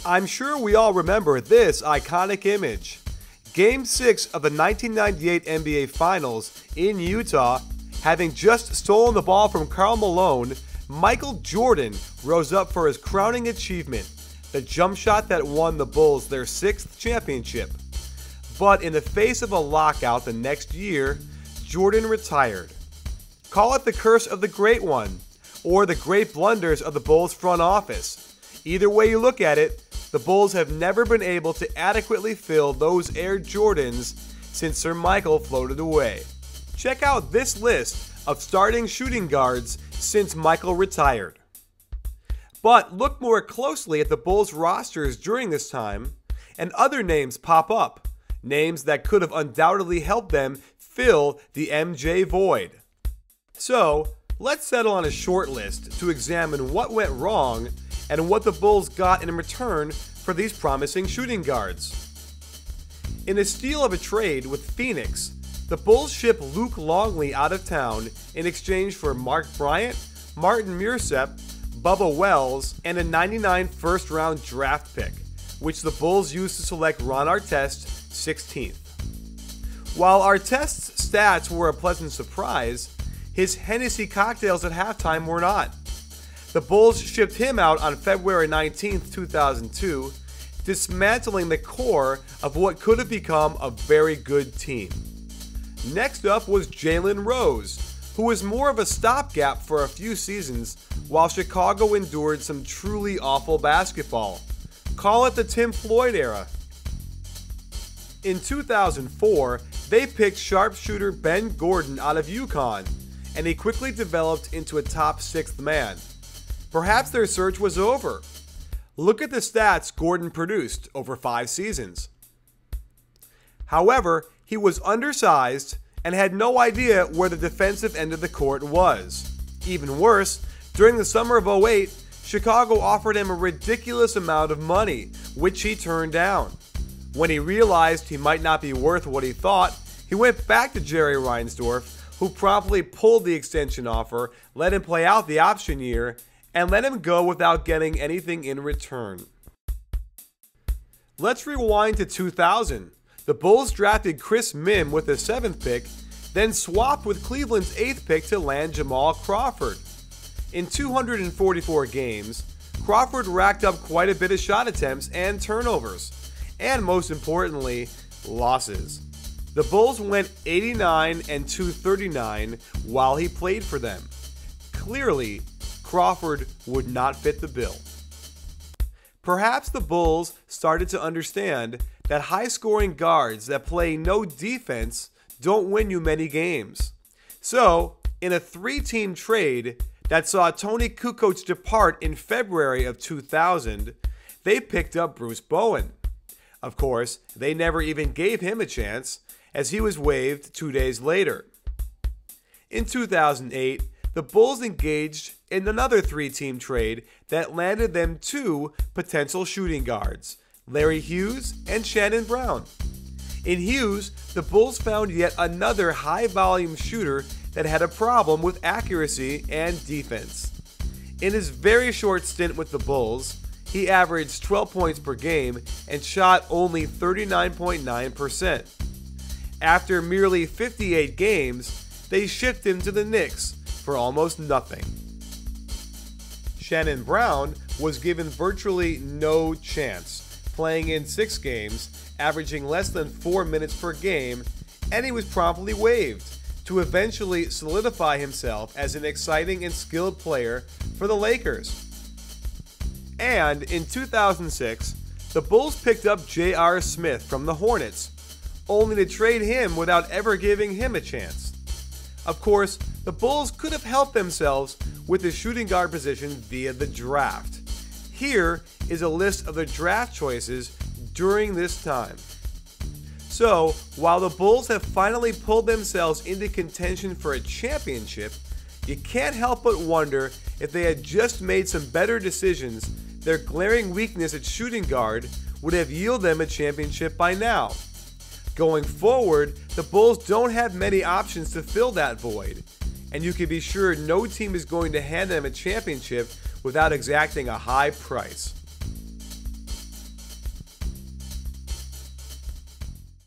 I'm sure we all remember this iconic image. Game 6 of the 1998 NBA Finals in Utah, having just stolen the ball from Karl Malone, Michael Jordan rose up for his crowning achievement, the jump shot that won the Bulls their 6th championship. But in the face of a lockout the next year, Jordan retired. Call it the curse of the Great One, or the great blunders of the Bulls front office. Either way you look at it, the Bulls have never been able to adequately fill those Air Jordans since Sir Michael floated away. Check out this list of starting shooting guards since Michael retired. But look more closely at the Bulls rosters during this time, and other names pop up. Names that could have undoubtedly helped them fill the MJ void. So, let's settle on a short list to examine what went wrong and what the Bulls got in return for these promising shooting guards. In a steal of a trade with Phoenix, the Bulls ship Luke Longley out of town in exchange for Mark Bryant, Martin Millsap, Bubba Wells, and a '99 first-round draft pick, which the Bulls used to select Ron Artest 16th. While Artest's stats were a pleasant surprise, his Hennessy cocktails at halftime were not. The Bulls shipped him out on February 19, 2002, dismantling the core of what could have become a very good team. Next up was Jalen Rose, who was more of a stopgap for a few seasons while Chicago endured some truly awful basketball. Call it the Tim Floyd era. In 2004, they picked sharpshooter Ben Gordon out of UConn, and he quickly developed into a top 6th man. Perhaps their search was over. Look at the stats Gordon produced over 5 seasons. However, he was undersized and had no idea where the defensive end of the court was. Even worse, during the summer of '08, Chicago offered him a ridiculous amount of money, which he turned down. When he realized he might not be worth what he thought, he went back to Jerry Reinsdorf, who promptly pulled the extension offer, let him play out the option year, and let him go without getting anything in return. Let's rewind to 2000. The Bulls drafted Chris Mim with the 7th pick, then swapped with Cleveland's 8th pick to land Jamal Crawford. In 244 games, Crawford racked up quite a bit of shot attempts and turnovers, and most importantly, losses. The Bulls went 89-239 while he played for them. Clearly, Crawford would not fit the bill. Perhaps the Bulls started to understand that high-scoring guards that play no defense don't win you many games. So, in a 3-team trade that saw Tony Kukoc depart in February of 2000, they picked up Bruce Bowen. Of course, they never even gave him a chance, as he was waived 2 days later. In 2008, the Bulls engaged in another 3-team trade that landed them 2 potential shooting guards, Larry Hughes and Shannon Brown. In Hughes, the Bulls found yet another high-volume shooter that had a problem with accuracy and defense. In his very short stint with the Bulls, he averaged 12 points per game and shot only 39.9%. After merely 58 games, they shipped him to the Knicks for almost nothing. Shannon Brown was given virtually no chance, playing in 6 games, averaging less than 4 minutes per game, and he was promptly waived to eventually solidify himself as an exciting and skilled player for the Lakers. And in 2006, the Bulls picked up J.R. Smith from the Hornets, only to trade him without ever giving him a chance. Of course, the Bulls could have helped themselves with the shooting guard position via the draft. Here is a list of the draft choices during this time. So, while the Bulls have finally pulled themselves into contention for a championship, you can't help but wonder if they had just made some better decisions, their glaring weakness at shooting guard would have yielded them a championship by now. Going forward, the Bulls don't have many options to fill that void, and you can be sure no team is going to hand them a championship without exacting a high price.